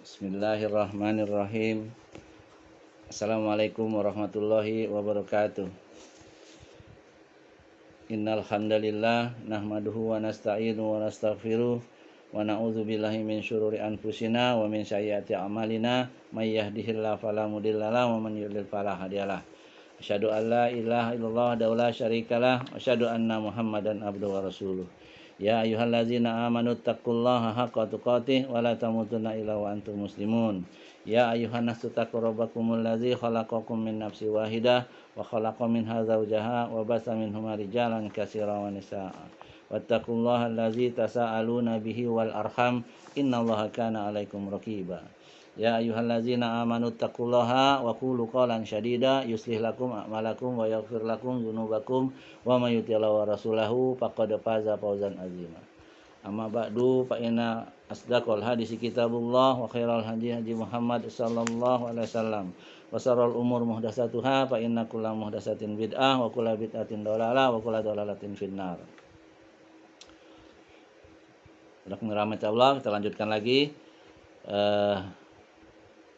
Bismillahirrahmanirrahim. Assalamualaikum warahmatullahi wabarakatuh. Innal hamdalillah nahmaduhu wa nasta'inu wa nastaghfiruh wa na'udzu billahi min syururi anfusina wa min sayyiati a'malina may yahdihillahu fala mudhillalah wa man yudhlil fala hadiyalah. Asyhadu an la ilaha illallah wa la syarikalah wa asyhadu anna Muhammadan abduhu wa rasuluh. Ya ayyuhallazina amanu taqullaha haqqa tuqatih wa la tamutunna illa wa antum muslimun. Ya ayyuhan nasu taqu rabbakumul ladzi khalaqakum min nafsin wahidah wa khalaqa minha zawjaha wa basa minhuma rijalan katsiran wa nisaa. Wattaqullaha allazi tasaaluna bihi wal arham innallaha kana 'alaikum raqiba. Ya ayyuhallazina amanu taqullaha wa qulu qawlan syadida yuslih lakum a'malakum wa yaghfir lakum dzunubakum wa may yuti'illah wa rasulahu faqad faza fawzan azima. Amma ba'du fa inna asdaqal hadisi kitabullah wa khairal hadi hadi Muhammad sallallahu alaihi wasallam wa syarrul umur muhdatsatuha fa inna kulla muhdatsatin bid'ah wa kulla bid'atin dhalalah wa kulla dhalalatin finnar. Bismillahirrahmanirrahim. Kita lanjutkan lagi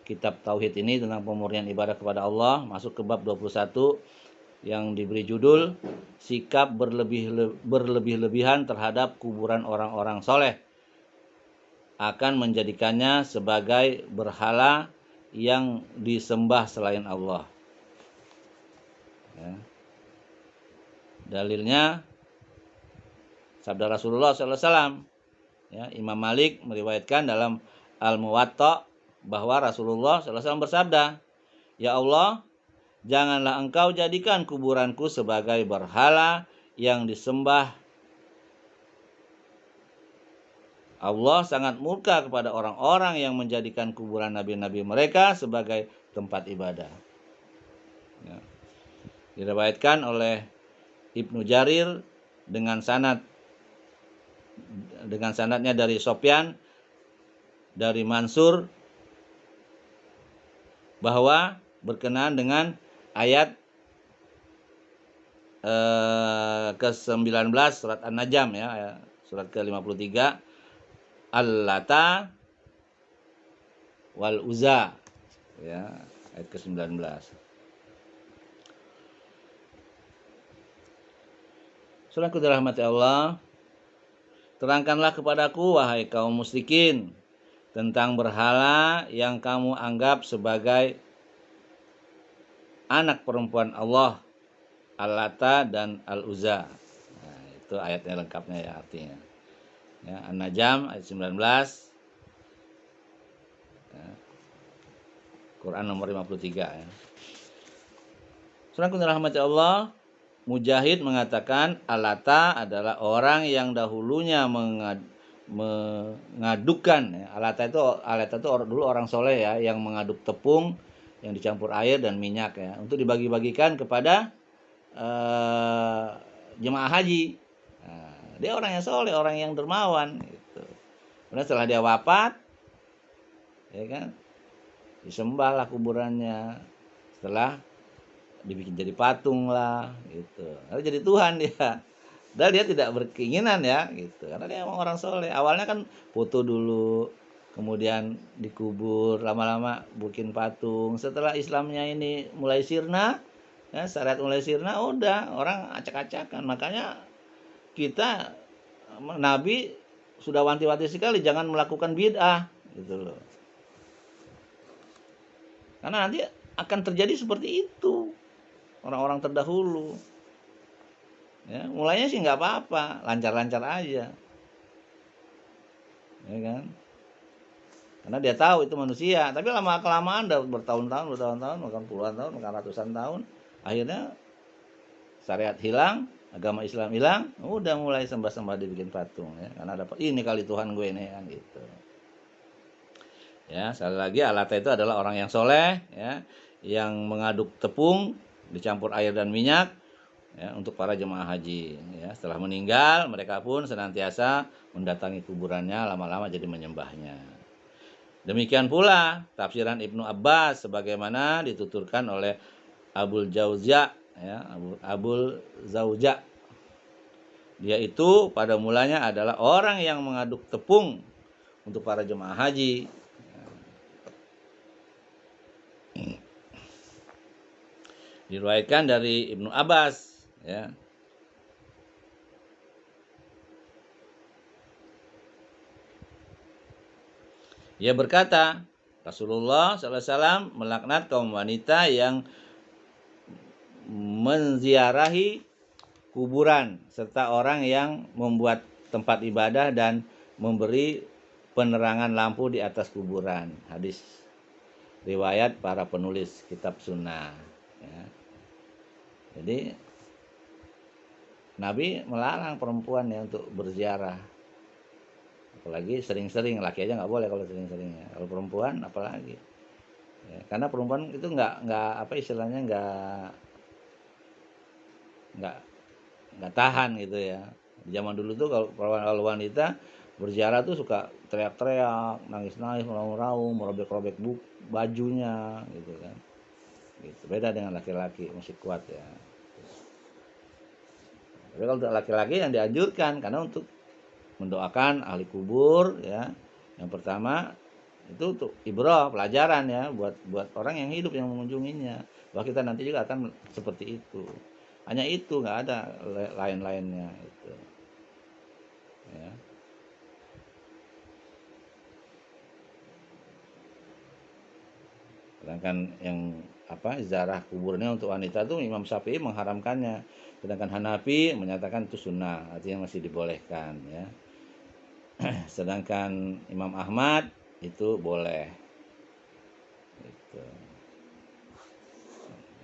kitab tauhid ini tentang pemurnian ibadah kepada Allah, masuk ke bab 21 yang diberi judul sikap berlebih-lebihan terhadap kuburan orang-orang soleh akan menjadikannya sebagai berhala yang disembah selain Allah. Ya. Dalilnya sabda Rasulullah SAW. Ya, Imam Malik meriwayatkan dalam Al-Muwatta bahwa Rasulullah SAW bersabda, "Ya Allah, janganlah engkau jadikan kuburanku sebagai berhala yang disembah. Allah sangat murka kepada orang-orang yang menjadikan kuburan nabi-nabi mereka sebagai tempat ibadah." Ya. Diriwayatkan oleh Ibnu Jarir dengan sanadnya dari Sofyan dari Mansur bahwa berkenaan dengan ayat ke-19 surat An-Najm, ya, surat ke-53, Al-Lata wal Uzza, ya, ayat ke-19. Saudaraku dirahmati Allah, terangkanlah kepadaku wahai kaum musyrikin tentang berhala yang kamu anggap sebagai anak perempuan Allah, Al-Lata dan Al-Uzza. Nah, itu ayatnya lengkapnya, ya, artinya. Ya, An-Najm ayat 19. Ya, Quran nomor 53, ya. Saudaraku dirahmati Allah, Mujahid mengatakan Al-Lata adalah orang yang dahulunya mengadukan, ya. Al-Lata itu dulu orang soleh, ya, yang mengaduk tepung yang dicampur air dan minyak, ya, untuk dibagi-bagikan kepada jemaah haji. Nah, dia orang yang soleh, orang yang dermawan, gitu. Kemudian setelah dia wafat, ya kan, disembahlah kuburannya, setelah dibikin jadi patung lah, gitu. Lalu jadi Tuhan dia. Dan dia tidak berkeinginan, ya, gitu, karena dia emang orang soleh. Awalnya kan foto dulu, kemudian dikubur, lama-lama bikin patung. Setelah Islamnya ini mulai sirna, ya, syariat mulai sirna, udah orang acak-acakan. Makanya kita, Nabi sudah wanti-wanti sekali jangan melakukan bid'ah, gitu loh. Karena nanti akan terjadi seperti itu orang-orang terdahulu. Ya, mulainya sih nggak apa-apa, lancar-lancar aja, ya kan? Karena dia tahu itu manusia. Tapi lama kelamaan, bertahun-tahun, bahkan puluhan tahun, bahkan ratusan tahun, akhirnya syariat hilang, agama Islam hilang, udah mulai sembah-sembah dibikin patung, ya. Karena dapat ini kali Tuhan gue ini, kan, gitu. Ya, sekali lagi Al-Lata itu adalah orang yang soleh, ya, yang mengaduk tepung dicampur air dan minyak, ya, untuk para jemaah haji, ya. Setelah meninggal, mereka pun senantiasa mendatangi kuburannya, lama-lama jadi menyembahnya. Demikian pula tafsiran Ibnu Abbas sebagaimana dituturkan oleh Abul Jauza, ya, Abul Zauja. Dia itu pada mulanya adalah orang yang mengaduk tepung untuk para jemaah haji. Diriwayatkan dari Ibnu Abbas, ya. Ia berkata, Rasulullah SAW melaknat kaum wanita yang menziarahi kuburan serta orang yang membuat tempat ibadah dan memberi penerangan lampu di atas kuburan. Hadis riwayat para penulis kitab sunnah, ya. Jadi Nabi melarang perempuan ya untuk berziarah, apalagi sering-sering. Laki aja nggak boleh kalau sering-sering, ya. Kalau perempuan apalagi, ya. Karena perempuan itu nggak apa istilahnya, nggak nggak tahan gitu ya. Di zaman dulu tuh kalau wanita berziarah tuh suka teriak-teriak, nangis-nangis, meraung-raung, merobek-robek bajunya gitu kan. Gitu. Beda dengan laki-laki, masih kuat ya. Tapi kalau untuk laki-laki yang dianjurkan karena untuk mendoakan ahli kubur, ya. Yang pertama itu untuk ibrah, pelajaran ya buat orang yang hidup yang mengunjunginya. Bahwa kita nanti juga akan seperti itu. Hanya itu, nggak ada lain-lainnya itu. Ya. Sedangkan yang ziarah kuburnya untuk wanita itu Imam Syafi'i mengharamkannya. Sedangkan Hanafi menyatakan itu sunnah, artinya masih dibolehkan, ya. Sedangkan Imam Ahmad itu boleh. Gitu.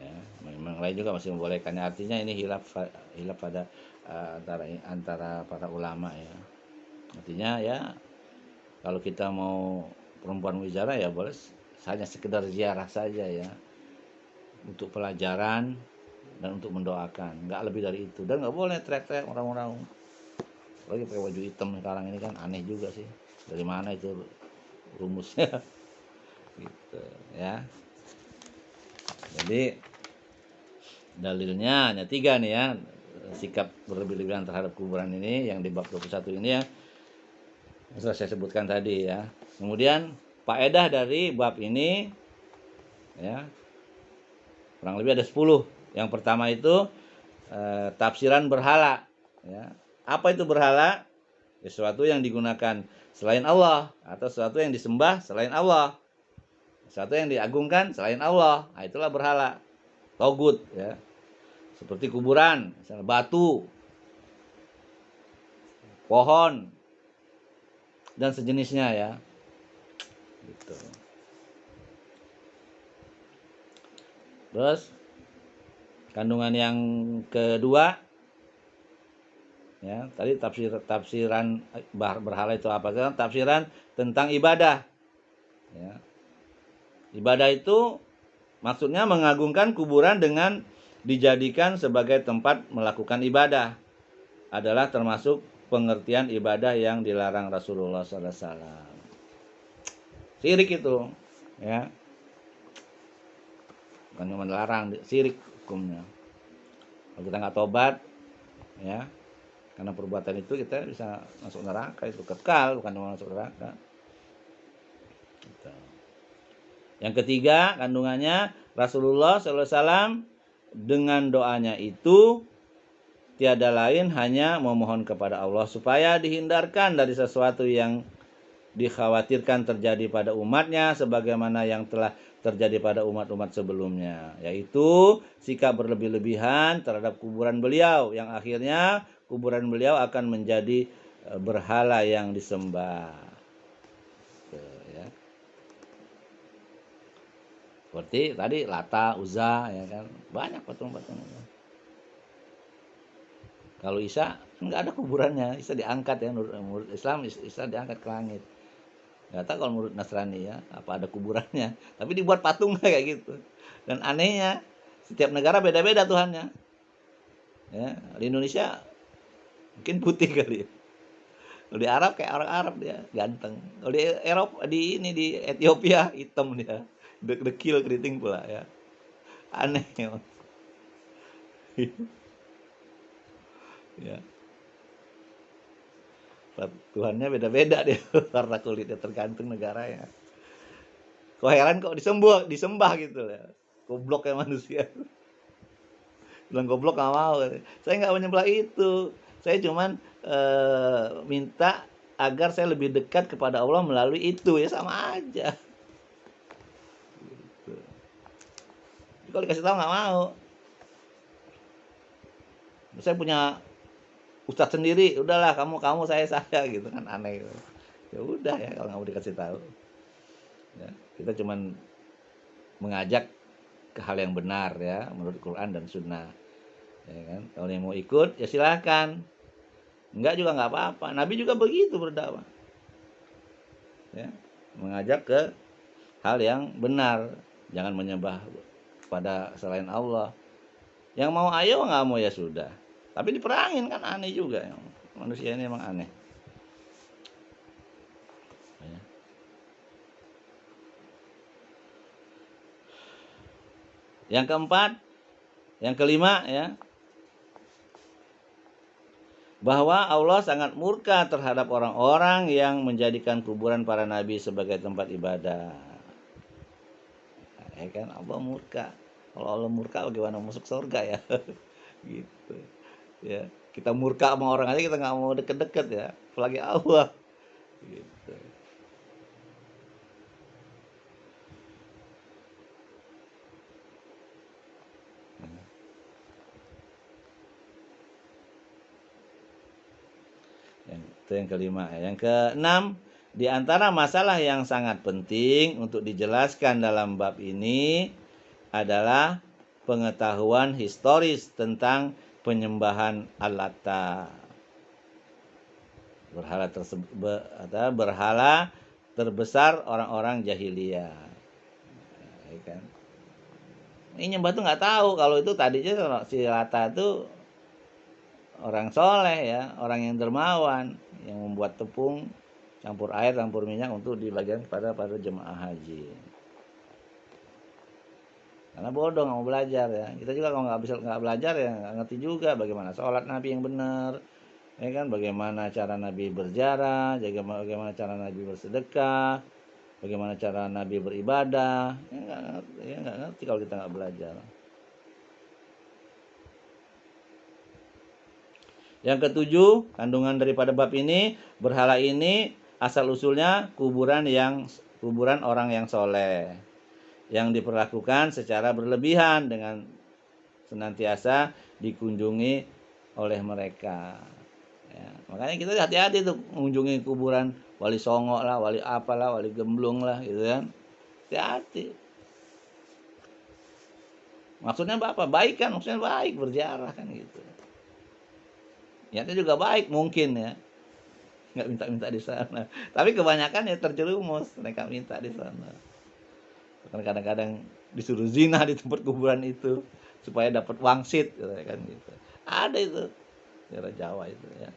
Ya, memang lain juga masih membolehkan. Artinya ini hilaf pada antara para ulama, ya. Artinya ya kalau kita mau perempuan wicara ya boleh hanya sekedar ziarah saja ya, untuk pelajaran dan untuk mendoakan, nggak lebih dari itu. Dan nggak boleh teriak-teriak orang-orang, lagi pakai baju hitam sekarang ini kan aneh juga sih. Dari mana itu rumusnya? Gitu ya. Jadi dalilnya hanya 3 nih ya, sikap berlebih-lebihan terhadap kuburan ini yang di bab 21 ini ya, sudah saya sebutkan tadi ya. Kemudian faedah dari bab ini ya, kurang lebih ada 10. Yang pertama itu tafsiran berhala, ya. Apa itu berhala? Sesuatu yang digunakan selain Allah atau sesuatu yang disembah selain Allah, sesuatu yang diagungkan selain Allah. Nah, itulah berhala, togut ya. Seperti kuburan, misalnya batu, pohon dan sejenisnya ya. Gitu. Terus kandungan yang kedua ya, tadi tafsiran berhala itu apa? Tafsiran tentang ibadah. Ya. Ibadah itu maksudnya mengagungkan kuburan dengan dijadikan sebagai tempat melakukan ibadah adalah termasuk pengertian ibadah yang dilarang Rasulullah SAW. Syirik itu, ya. Bukan cuma dilarang, syirik hukumnya. Kalau kita nggak tobat, ya, karena perbuatan itu kita bisa masuk neraka, itu kekal, bukan cuma masuk neraka. Gitu. Yang ketiga kandungannya, Rasulullah SAW dengan doanya itu tiada lain hanya memohon kepada Allah supaya dihindarkan dari sesuatu yang dikhawatirkan terjadi pada umatnya sebagaimana yang telah terjadi pada umat-umat sebelumnya, yaitu sikap berlebih-lebihan terhadap kuburan beliau yang akhirnya kuburan beliau akan menjadi berhala yang disembah. Ya. Seperti tadi Lata, Uzza, ya kan, banyak patung-patung. Kalau Isa nggak ada kuburannya, Isa diangkat ya, menurut Islam Isa diangkat ke langit. Nggak tahu kalau menurut Nasrani ya apa ada kuburannya, tapi dibuat patung kayak gitu. Dan anehnya setiap negara beda-beda Tuhannya. Ya, di Indonesia mungkin putih kali ya. Kalau di Arab kayak orang Arab dia ganteng. Kalau di Eropa di Ethiopia hitam dia, dekil keriting pula ya. Aneh ya. Ya. Tuhannya beda-beda dia warna kulitnya tergantung negaranya. Kok heran kok disembah gitu ya. Gobloknya manusia. Bilang goblok nggak mau. Saya nggak menyembah itu. Saya cuman minta agar saya lebih dekat kepada Allah melalui itu, ya sama aja. Gitu. Kalau dikasih tahu nggak mau. Saya punya ustadz sendiri, udahlah kamu saya gitu kan, aneh gitu. Ya udah ya kalau nggak mau dikasih tahu. Ya, kita cuman mengajak ke hal yang benar ya menurut Quran dan Sunnah. Ya kan? Kalau yang mau ikut ya silakan. Enggak juga nggak apa-apa. Nabi juga begitu berdakwah. Ya, mengajak ke hal yang benar, jangan menyembah pada selain Allah. Yang mau ayo, nggak mau ya sudah. Tapi diperangin kan aneh juga. Manusia ini emang aneh. Ya. Yang keempat, yang kelima ya, bahwa Allah sangat murka terhadap orang-orang yang menjadikan kuburan para nabi sebagai tempat ibadah. Ya kan, Allah murka. Kalau Allah murka bagaimana masuk surga ya? Gitu. Ya, kita murka sama orang aja kita nggak mau deket-deket ya, apalagi Allah. Gitu. Itu yang kelima. Yang keenam, di antara masalah yang sangat penting untuk dijelaskan dalam bab ini adalah pengetahuan historis tentang penyembahan Al-Lata. Berhala terbesar orang-orang jahiliyah. Ya kan? Ini nyembah tuh nggak tahu kalau itu tadinya si Lata itu orang soleh ya, orang yang dermawan, yang membuat tepung campur air, campur minyak untuk dibagikan kepada para jemaah haji. Karena bodoh nggak mau belajar ya. Kita juga kalau nggak belajar ya nggak ngerti juga bagaimana sholat Nabi yang benar, ya kan? Bagaimana cara Nabi berjarak, bagaimana cara Nabi bersedekah, bagaimana cara Nabi beribadah. Ya nggak ngerti kalau kita nggak belajar. Yang ketujuh, kandungan daripada bab ini, berhala ini asal usulnya kuburan orang yang soleh, yang diperlakukan secara berlebihan dengan senantiasa dikunjungi oleh mereka. Ya, makanya kita hati-hati tuh mengunjungi kuburan wali songo lah, wali apalah, wali gemblung lah, gitu kan. Hati-hati. Maksudnya apa? Baik kan? Maksudnya baik, berziarah kan gitu. Niatnya juga baik mungkin ya, nggak minta-minta di sana. Tapi kebanyakan ya terjerumus, mereka minta di sana. Karena kadang-kadang disuruh zina di tempat kuburan itu supaya dapat wangsit, kan gitu. Ada itu daerah Jawa itu ya.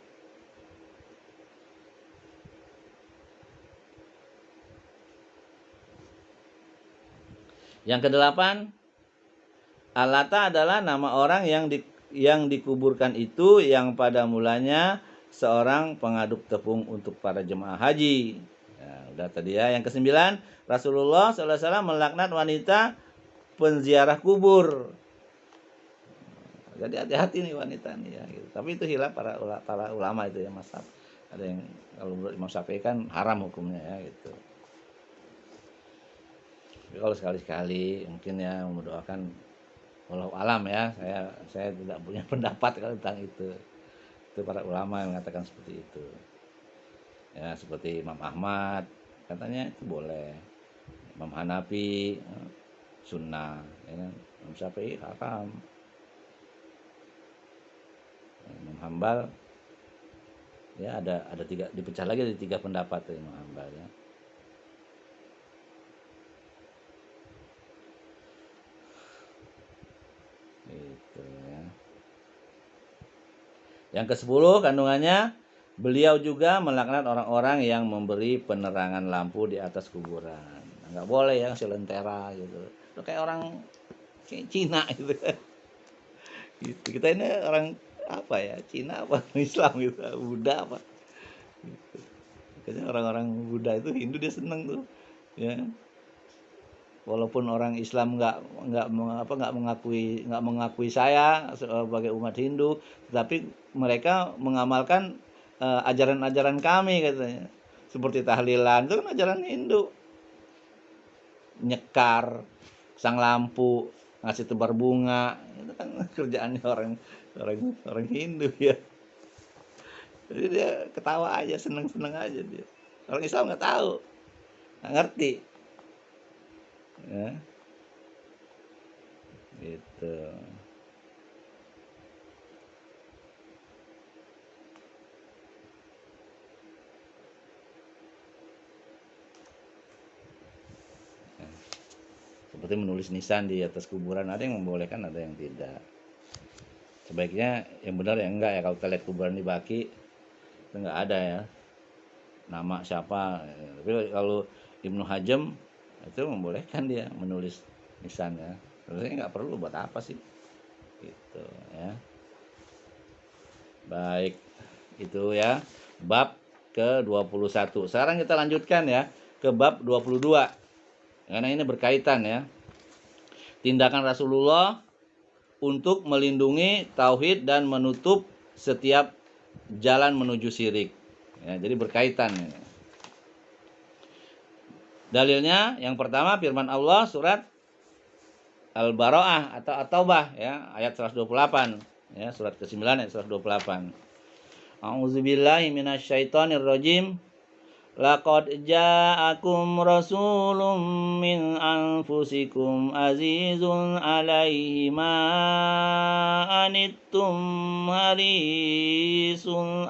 Yang kedelapan, Al-Lata adalah nama orang yang dikuburkan itu yang pada mulanya seorang pengaduk tepung untuk para jemaah haji. Ya, udah tadi ya. Yang kesembilan, Rasulullah SAW melaknat wanita penziarah kubur. Jadi hati-hati nih wanita nih ya. Gitu. Tapi itu hilaf para ulama itu ya, mazhab. Ada yang kalau menurut Imam Syafi'i kan haram hukumnya ya gitu. Tapi kalau sekali-sekali mungkin ya mendoakan, walau alam ya, saya tidak punya pendapat tentang itu. Itu para ulama yang mengatakan seperti itu. Ya seperti Imam Ahmad katanya itu boleh. Imam Hanafi sunnah, ya kan? Imam Syafi'i haram. Imam Hambal ya ada tiga, dipecah lagi dari tiga pendapat Imam Hambal ya. Itu ya. Yang ke-10 kandungannya, beliau juga melaknat orang-orang yang memberi penerangan lampu di atas kuburan. Nggak boleh ya selentera gitu. Itu kayak orang Cina gitu. Gitu. Kita ini orang apa ya? Cina apa Islam gitu, Buddha apa? Gitu. Kayaknya orang-orang Buddha itu Hindu dia seneng tuh. Ya. walaupun orang Islam nggak mengakui saya sebagai umat Hindu, tapi mereka mengamalkan ajaran-ajaran kami katanya. Seperti tahlilan itu kan ajaran Hindu. Nyekar, sang lampu, ngasih tebar bunga, itu kan kerjaannya orang Hindu ya. Jadi dia ketawa aja, seneng-seneng aja dia. Orang Islam nggak tahu, nggak ngerti. Ya, gitu. Seperti menulis nisan di atas kuburan, ada yang membolehkan, ada yang tidak. Sebaiknya yang benar ya enggak ya. Kalau kita lihat kuburan di Baki itu enggak ada ya nama siapa. Tapi kalau Ibnu Hajem itu membolehkan dia menulis nisan ya. Sebenarnya nggak perlu, buat apa sih gitu ya. Baik, itu ya bab ke-21. Sekarang kita lanjutkan ya ke bab 22. Karena ini berkaitan ya. Tindakan Rasulullah untuk melindungi tauhid dan menutup setiap jalan menuju syirik. Ya, jadi berkaitan. Dalilnya yang pertama firman Allah surat Al-Bara'ah atau At-Taubah ya, ayat 128 ya, surat ke-9 ayat 128. A'udzubillahi minasyaitonirrajim. Laqad ja'akum rasulun min anfusikum azizun 'alaihi ma anittum harisun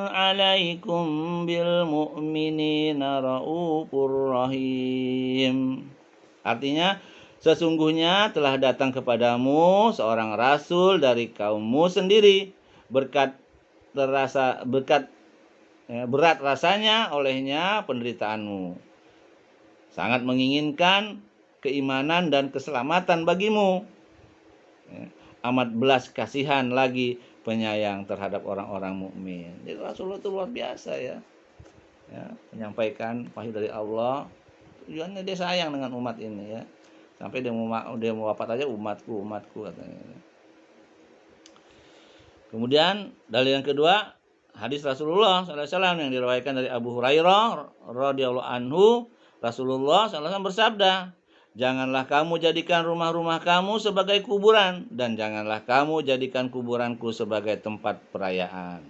'alaikum bil mu'minina raufur rahim. Artinya, sesungguhnya telah datang kepadamu seorang rasul dari kaummu sendiri, berat rasanya olehnya penderitaanmu, sangat menginginkan keimanan dan keselamatan bagimu, amat belas kasihan lagi penyayang terhadap orang-orang mukmin. Jadi Rasulullah itu luar biasa ya, menyampaikan wahyu dari Allah. Tujuannya dia sayang dengan umat ini ya, sampai dia mau wafat aja umatku katanya. Kemudian dalil yang kedua, hadis Rasulullah SAW yang diriwayatkan dari Abu Hurairah radhiyallahu anhu. Rasulullah SAW bersabda, janganlah kamu jadikan rumah-rumah kamu sebagai kuburan, dan janganlah kamu jadikan kuburanku sebagai tempat perayaan.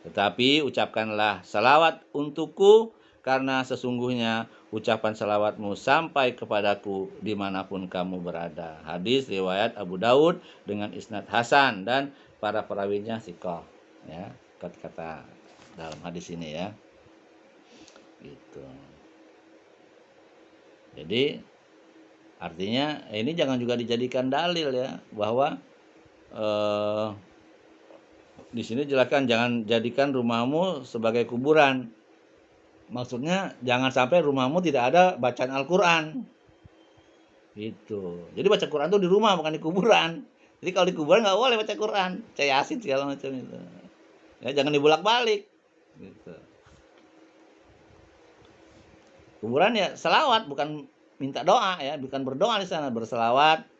Tetapi ucapkanlah salawat untukku, karena sesungguhnya ucapan salawatmu sampai kepadaku dimanapun kamu berada. Hadis riwayat Abu Daud dengan isnad hasan dan para perawinya thiqah ya, kata dalam hadis ini ya. Gitu. Jadi artinya ini jangan juga dijadikan dalil ya, bahwa di sini jelaskan jangan jadikan rumahmu sebagai kuburan. Maksudnya jangan sampai rumahmu tidak ada bacaan Al-Qur'an. Gitu. Jadi baca Quran tuh di rumah, bukan di kuburan. Jadi kalau di kuburan nggak boleh baca Quran, baca Yasin segala macam itu. Ya, jangan dibolak-balik. Gitu. Kuburan ya selawat, bukan minta doa ya, bukan berdoa di sana, berselawat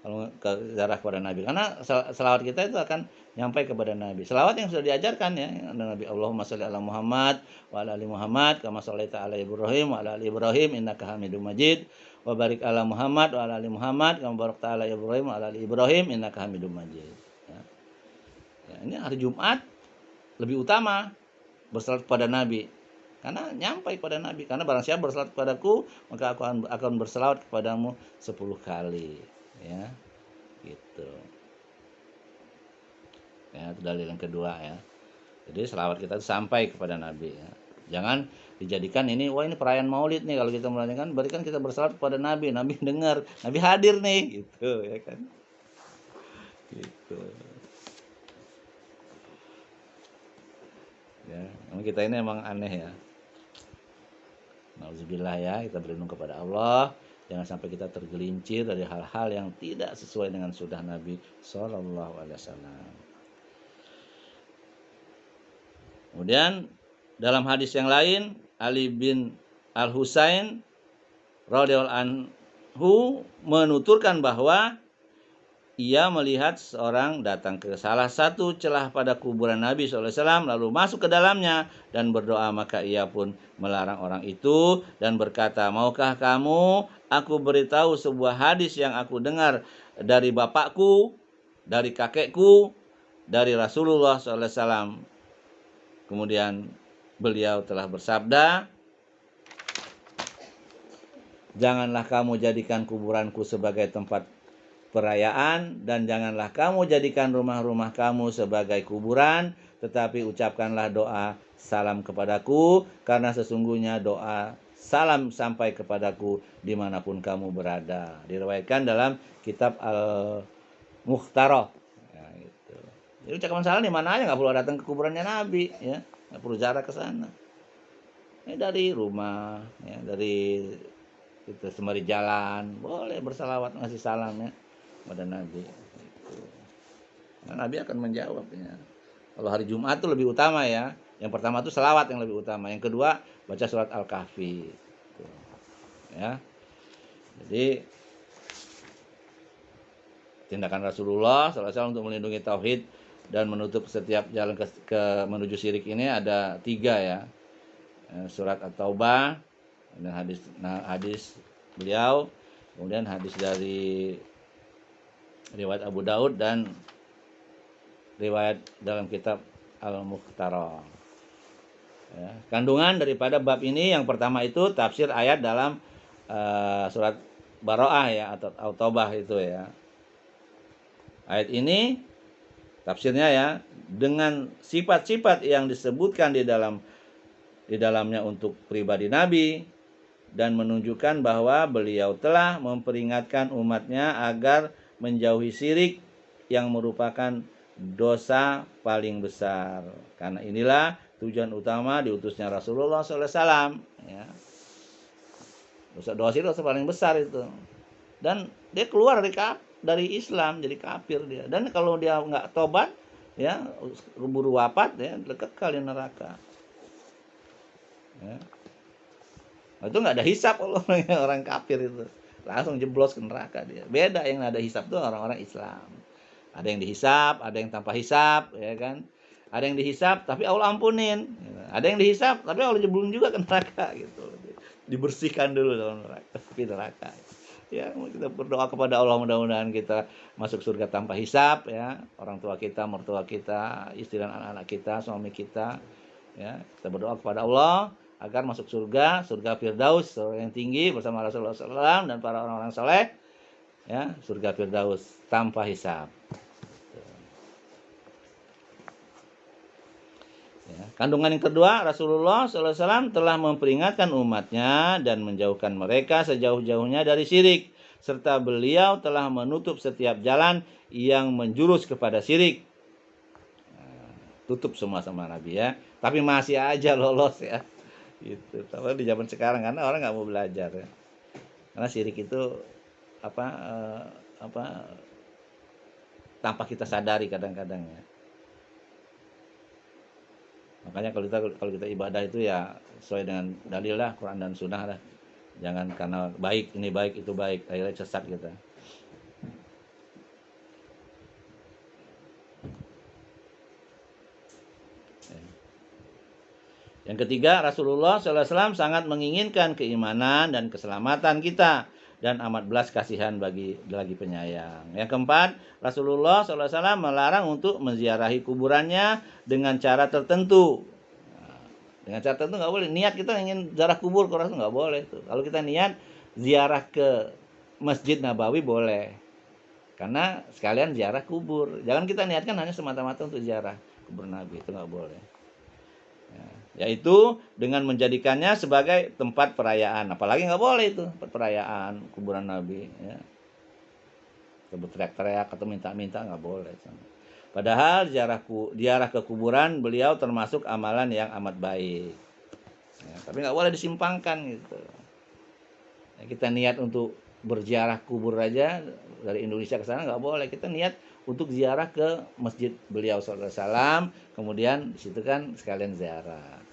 kalau ke ziarah kepada Nabi. Karena selawat kita itu akan nyampai kepada Nabi. Selawat yang sudah diajarkan ya, Nabi, Allahumma sholli ala Muhammad wa ala ali Muhammad kama shallaita ala Ibrahim wa ala ali Ibrahim innaka Hamidum Majid. Wa barik ala Muhammad wa ala ali Muhammad kama barakta ala Ibrahim wa ala ali Ibrahim innaka Hamidum Majid. Ya. Ya, ini hari Jumat lebih utama berselawat kepada Nabi. Karena nyampai kepada Nabi. Karena barang siapa berselawat kepadaku, maka aku akan berselawat kepadamu 10 kali. Ya, gitu. Ya, itu dalil yang kedua ya. Jadi selawat kita sampai kepada Nabi ya. Jangan dijadikan ini, wah ini perayaan Maulid nih, kalau kita merayakan berarti kan kita berselawat kepada Nabi, Nabi dengar, Nabi hadir nih, gitu ya kan. Gitu. Ya, kita ini emang aneh ya. Nauzubillah ya, kita berlindung kepada Allah. Jangan sampai kita tergelincir dari hal-hal yang tidak sesuai dengan sunnah Nabi Sallallahu Alaihi Wasallam. Kemudian dalam hadis yang lain, Ali bin Al-Husain radhiyallahu anhu menuturkan bahwa ia melihat seorang datang ke salah satu celah pada kuburan Nabi SAW lalu masuk ke dalamnya dan berdoa, maka ia pun melarang orang itu dan berkata, maukah kamu aku beritahu sebuah hadis yang aku dengar dari bapakku, dari kakekku, dari Rasulullah SAW. Kemudian beliau telah bersabda, janganlah kamu jadikan kuburanku sebagai tempat perayaan, dan janganlah kamu jadikan rumah-rumah kamu sebagai kuburan, tetapi ucapkanlah doa salam kepadaku, karena sesungguhnya doa salam sampai kepadaku dimanapun kamu berada. Diriwayatkan dalam kitab Al-Mukhtarah. Ya, gitu. Jadi ucapan salam di mana aja, nggak perlu datang ke kuburannya Nabi, ya, nggak perlu jarak ke sana. Ya, dari rumah, ya, dari kita sembari jalan, boleh bersalawat ngasih salam ya pada Nabi. Nah, Nabi akan menjawabnya. Kalau hari Jumat itu lebih utama ya. Yang pertama itu selawat yang lebih utama. Yang kedua baca surat Al-Kahfi. Ya. Jadi tindakan Rasulullah SAW untuk melindungi tauhid dan menutup setiap jalan ke menuju syirik ini ada 3 ya. Surat At-Taubah, dan hadis beliau, kemudian hadis dari riwayat Abu Daud dan riwayat dalam kitab Al-Mukhtarah. Ya, kandungan daripada bab ini yang pertama itu tafsir ayat dalam surat Baroah ya, atau Taubah itu ya. Ayat ini tafsirnya ya, dengan sifat-sifat yang disebutkan di dalamnya untuk pribadi Nabi, dan menunjukkan bahwa beliau telah memperingatkan umatnya agar menjauhi syirik yang merupakan dosa paling besar. Karena inilah tujuan utama diutusnya Rasulullah SAW. Ya. Dosa syirik dosa paling besar itu. Dan dia keluar dari Islam, jadi kafir dia. Dan kalau dia nggak tobat, ya buru wafat, ya kekal di neraka. Ya. Nah, itu nggak ada hisab kalau orang kafir itu, langsung jeblos ke neraka dia. Beda yang ada hisab itu orang-orang Islam. Ada yang dihisab, ada yang tanpa hisab, ya kan? Ada yang dihisab tapi Allah ampunin. Ada yang dihisab tapi Allah jeblun juga ke neraka gitu. Dibersihkan dulu dalam neraka. Ya, kita berdoa kepada Allah mudah-mudahan kita masuk surga tanpa hisab ya. Orang tua kita, mertua kita, istri dan anak-anak kita, suami kita, ya. Kita berdoa kepada Allah agar masuk surga Firdaus yang tinggi bersama Rasulullah SAW dan para orang-orang soleh, ya, surga Firdaus tanpa hisab. Ya. Kandungan yang kedua, Rasulullah SAW telah memperingatkan umatnya dan menjauhkan mereka sejauh-jauhnya dari syirik, serta beliau telah menutup setiap jalan yang menjurus kepada syirik. Nah, tutup semua sama Nabi ya, tapi masih aja lolos ya. Gitu. Tapi di zaman sekarang karena orang nggak mau belajar ya. Karena syirik itu tanpa kita sadari kadang-kadang ya. Makanya kalau kita ibadah itu ya sesuai dengan dalil lah, Quran dan Sunnah lah. Jangan karena baik ini baik itu baik, akhirnya sesat kita. Yang ketiga, Rasulullah SAW sangat menginginkan keimanan dan keselamatan kita dan amat belas kasihan bagi penyayang. Yang keempat, Rasulullah SAW melarang untuk menziarahi kuburannya dengan cara tertentu. Dengan cara tertentu nggak boleh. Niat kita ingin ziarah kubur ke Rasul nggak boleh tuh. Kalau kita niat ziarah ke Masjid Nabawi boleh, karena sekalian ziarah kubur. Jangan kita niatkan hanya semata-mata untuk ziarah kubur Nabi, itu nggak boleh. Yaitu dengan menjadikannya sebagai tempat perayaan. Apalagi nggak boleh itu tempat perayaan kuburan Nabi ya. Kita berteriak-teriak atau minta-minta nggak boleh. Padahal ziarah ke kuburan beliau termasuk amalan yang amat baik ya, tapi nggak boleh disimpangkan gitu ya. Kita niat untuk berziarah kubur aja dari Indonesia ke sana nggak boleh. Kita niat untuk ziarah ke masjid beliau SAW, kemudian di situ kan sekalian ziarah.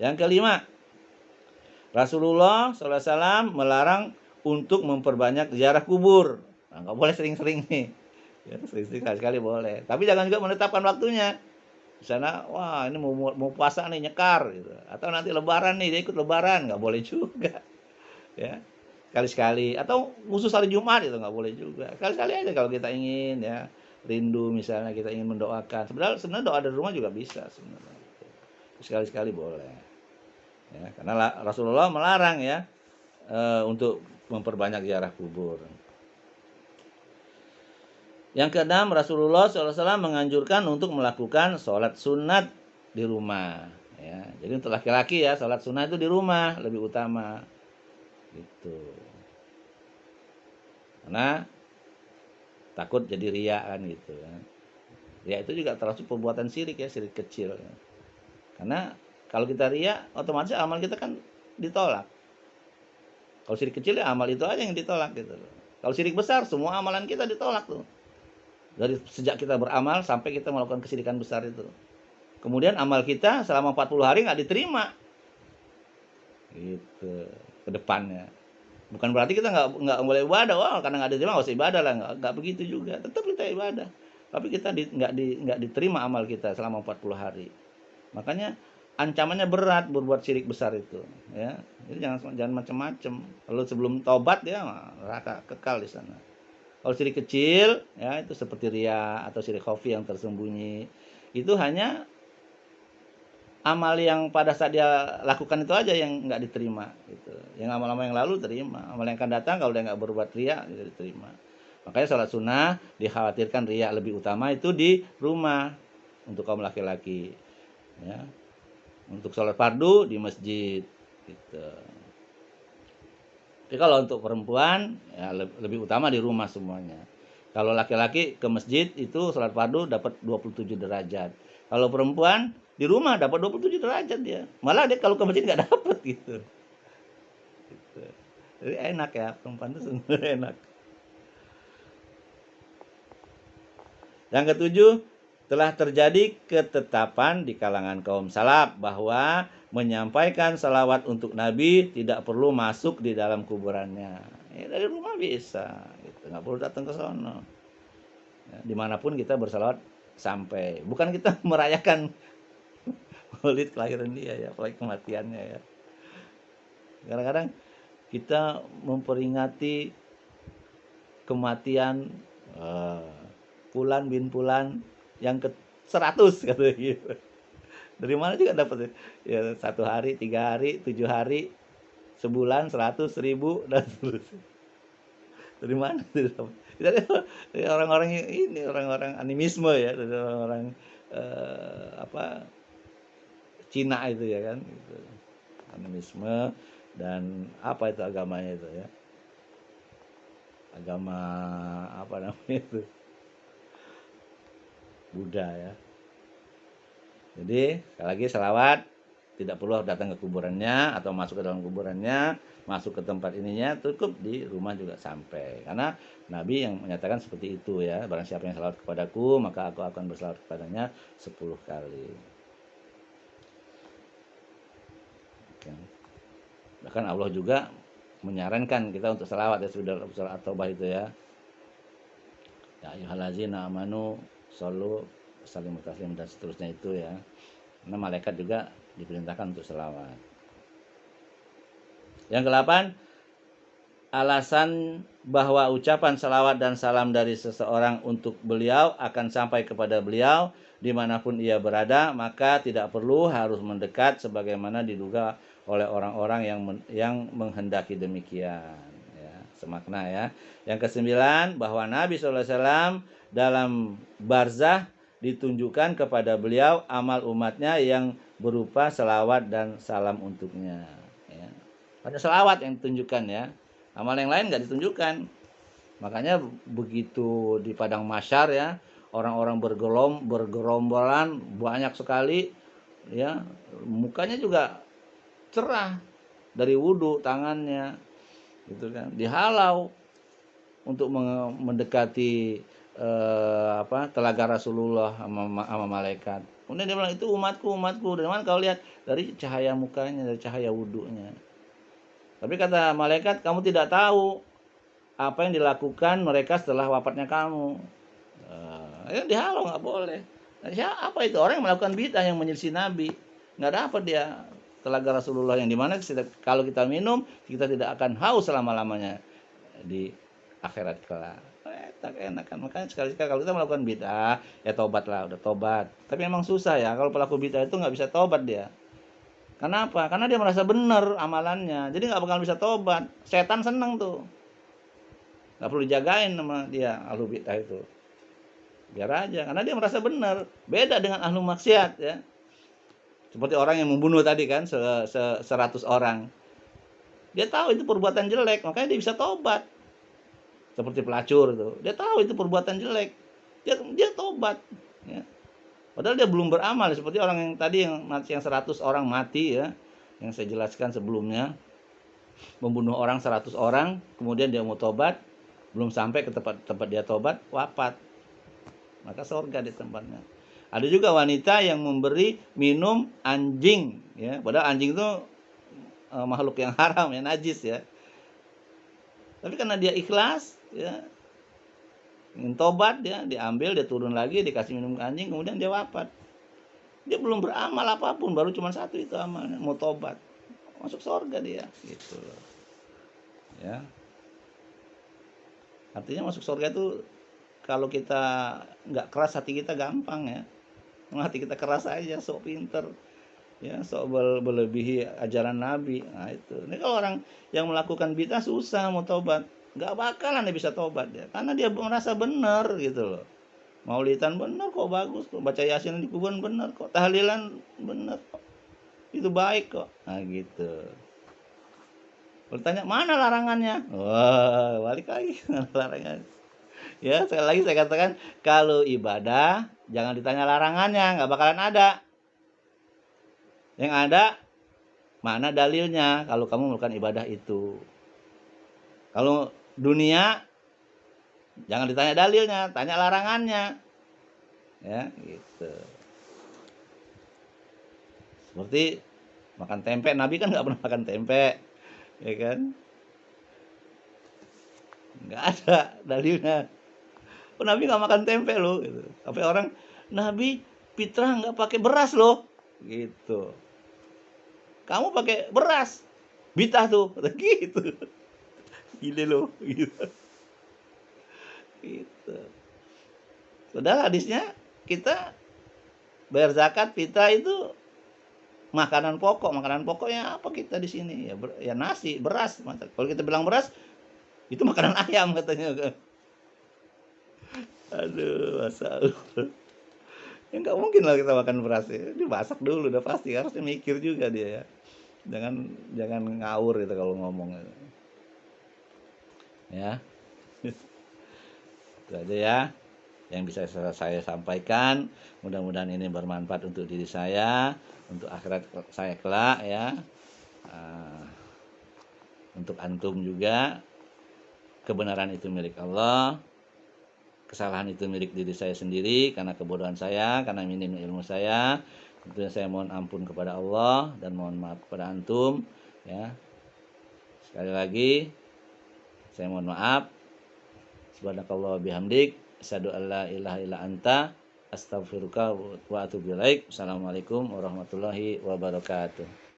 Yang kelima, Rasulullah SAW melarang untuk memperbanyak ziarah kubur. Nah, nggak boleh sering-sering nih. Ya, sering-sering sekali-sekali boleh. Tapi jangan juga menetapkan waktunya. Di sana, wah ini mau puasa nih nyekar gitu. Atau nanti lebaran nih dia ikut lebaran, nggak boleh juga. Ya, sekali-sekali. Atau khusus hari Jumat itu nggak boleh juga. Sekali-sekali aja kalau kita ingin ya rindu misalnya kita ingin mendoakan. Sebenarnya doa dari rumah juga bisa sebenarnya. Sekali-sekali boleh. Ya, karena Rasulullah melarang ya untuk memperbanyak ziarah kubur. Yang keenam, Rasulullah SAW menganjurkan untuk melakukan sholat sunat di rumah. Ya, jadi untuk laki-laki ya, sholat sunat itu di rumah lebih utama. Gitu. Karena takut jadi ria kan gitu. Ya. Ria itu juga termasuk perbuatan syirik ya, syirik kecil. Ya. Karena kalau kita ria, otomatis amal kita kan ditolak. Kalau syirik kecil ya amal itu aja yang ditolak gitu. Kalau syirik besar, semua amalan kita ditolak tuh. Dari sejak kita beramal sampai kita melakukan kesyirikan besar itu. Kemudian amal kita selama 40 hari nggak diterima. Gitu. Ke depannya. Bukan berarti kita nggak boleh ibadah. Wah, karena nggak diterima nggak usah ibadah lah. Nggak begitu juga. Tetap kita ibadah. Tapi kita nggak diterima amal kita selama 40 hari. Makanya ancamannya berat berbuat syirik besar itu. Ya. Jadi jangan macam-macam. Kalau sebelum taubat ya neraka kekal di sana. Kalau syirik kecil, ya itu seperti ria atau syirik khafi yang tersembunyi. Itu hanya amal yang pada saat dia lakukan itu aja yang nggak diterima. Gitu. Yang amal-amal yang lalu terima. Amal yang akan datang kalau dia nggak berbuat ria, tidak diterima. Makanya sholat sunnah dikhawatirkan ria lebih utama itu di rumah untuk kaum laki-laki. Ya. Untuk sholat fardu di masjid. Gitu. Tapi kalau untuk perempuan ya lebih utama di rumah semuanya. Kalau laki-laki ke masjid itu sholat fardu dapat 27 derajat. Kalau perempuan di rumah dapat 27 derajat dia. Malah dia kalau ke masjid nggak dapat gitu. Gitu. Jadi enak ya, perempuan itu sebenarnya enak. Yang ketujuh, telah terjadi ketetapan di kalangan kaum salaf bahwa menyampaikan salawat untuk Nabi tidak perlu masuk di dalam kuburannya. Ya, dari rumah bisa, gitu. Nggak perlu datang ke sana. Ya, dimanapun kita bersalawat sampai. Bukan kita merayakan maulid kelahiran dia ya, apalagi kematiannya ya. Kadang-kadang kita memperingati kematian Fulan bin Fulan yang ke 100 katanya gitu. Dari mana juga dapat ya 1 hari, 3 hari, 7 hari, sebulan, 100, 1000 dan seterusnya. Dari mana itu dapat? Dari orang-orang ini orang-orang animisme ya, dari orang-orang apa Cina itu ya kan, gitu. Animisme dan apa itu agamanya itu ya? Agama apa namanya itu? Buddha ya. Jadi sekali lagi selawat tidak perlu datang ke kuburannya atau masuk ke dalam kuburannya, masuk ke tempat ininya, cukup di rumah juga sampai. Karena Nabi yang menyatakan seperti itu ya, barang siapa yang selawat kepadaku maka aku akan berselawat kepadanya 10 kali. Oke. Bahkan Allah juga menyarankan kita untuk selawat ya sudah surah At-Taubah itu ya. Ya ayyuhallazina amanu shollu sallimu taslim dan seterusnya itu ya. Karena malaikat juga diperintahkan untuk selawat. Yang ke-8, alasan bahwa ucapan salawat dan salam dari seseorang untuk beliau akan sampai kepada beliau dimanapun ia berada, maka tidak perlu harus mendekat sebagaimana diduga oleh orang-orang yang menghendaki demikian. Ya, semakna ya. Yang ke-9, bahwa Nabi SAW dalam barzah ditunjukkan kepada beliau amal umatnya yang berupa selawat dan salam untuknya. Ya. Pada selawat yang ditunjukkan ya. Amal yang lain nggak ditunjukkan. Makanya begitu di padang mahsyar ya, orang-orang bergerombolan banyak sekali ya, mukanya juga cerah dari wudhu tangannya gitu kan, dihalau untuk mendekati telaga Rasulullah sama malaikat. Kemudian dia bilang itu umatku. Dari mana kau lihat? Dari cahaya mukanya, dari cahaya wudhunya. Tapi kata malaikat, kamu tidak tahu apa yang dilakukan mereka setelah wafatnya kamu. Ya dihalau, nggak boleh. Nah, apa itu? Orang yang melakukan bid'ah yang menyelisih Nabi. Nggak dapat dia telaga Rasulullah, yang dimana kalau kita minum, kita tidak akan haus selama-lamanya di akhirat kelak. Tak enak kan. Makanya sekali-sekali kalau kita melakukan bid'ah, ya tobatlah, udah tobat. Tapi memang susah ya, kalau pelaku bid'ah itu nggak bisa tobat dia. Kenapa? Karena dia merasa benar amalannya. Jadi nggak bakal bisa tobat. Setan seneng tuh. Nggak perlu dijagain sama dia, ahlu bid'ah itu. Biar aja, karena dia merasa benar. Beda dengan ahlu maksiat ya. Seperti orang yang membunuh tadi kan, 100 orang. Dia tahu itu perbuatan jelek, makanya dia bisa tobat. Seperti pelacur itu. Dia tahu itu perbuatan jelek. Dia tobat. Ya. Padahal dia belum beramal. Seperti orang yang tadi yang 100 orang mati ya. Yang saya jelaskan sebelumnya. Membunuh orang 100 orang. Kemudian dia mau tobat. Belum sampai ke tempat dia tobat, wafat. Maka surga di tempatnya. Ada juga wanita yang memberi minum anjing, ya. Padahal anjing itu makhluk yang haram, ya, najis ya. Tapi karena dia ikhlas, ya, ingin tobat, dia diambil, dia turun lagi, dikasih minum ke anjing, kemudian dia wafat. Dia belum beramal apapun, baru cuma satu itu amalnya, mau tobat, masuk surga dia, gitu loh. Ya. Artinya masuk surga itu kalau kita nggak keras hati kita gampang ya. Hati kita keras aja, sok pinter, ya, sok berlebihi ajaran Nabi. Nah itu. Ini kalau orang yang melakukan bid'ah susah mau tobat, nggak bakalan dia bisa tobat ya, karena dia merasa benar gitu loh. Maulidan benar kok, bagus kok, baca Yasin di kuburan benar kok, tahlilan benar kok, itu baik kok. Nah gitu. Bertanya mana larangannya? Wah, balik lagi larangannya. Ya, sekali lagi saya katakan, kalau ibadah jangan ditanya larangannya, nggak bakalan ada. Yang ada, mana dalilnya kalau kamu melakukan ibadah itu. Kalau dunia, jangan ditanya dalilnya, tanya larangannya. Ya, gitu. Seperti makan tempe, Nabi kan nggak pernah makan tempe, ya kan? Nggak ada dalilnya. Oh, Nabi nggak makan tempe loh, gitu. Tapi orang, Nabi fitrah nggak pakai beras loh, gitu. Kamu pakai beras, bid'ah tuh, gitu. Gile loh, gitu. Gitu. Padahal hadisnya kita bayar zakat fitrah itu makanan pokok. Makanan pokoknya apa kita di sini? Ya nasi, beras. Kalau kita bilang beras, itu makanan ayam katanya. Aduh, masalah. Ya nggak mungkin lah kita makan beras ya. Dimasak dulu udah pasti, harusnya mikir juga dia ya. Jangan ngawur itu kalau ngomong. Ya. Itu aja ya yang bisa saya sampaikan. Mudah-mudahan ini bermanfaat untuk diri saya, untuk akhirat saya kelak ya. Untuk antum juga, kebenaran itu milik Allah. Kesalahan itu milik diri saya sendiri karena kebodohan saya, karena minim ilmu saya. Tentunya saya mohon ampun kepada Allah dan mohon maaf kepada antum ya. Sekali lagi saya mohon maaf. Subhanakallah bihamdik, asyhadu alla ilaha illa anta, astaghfiruka wa atubu ilaik. Assalamualaikum warahmatullahi wabarakatuh.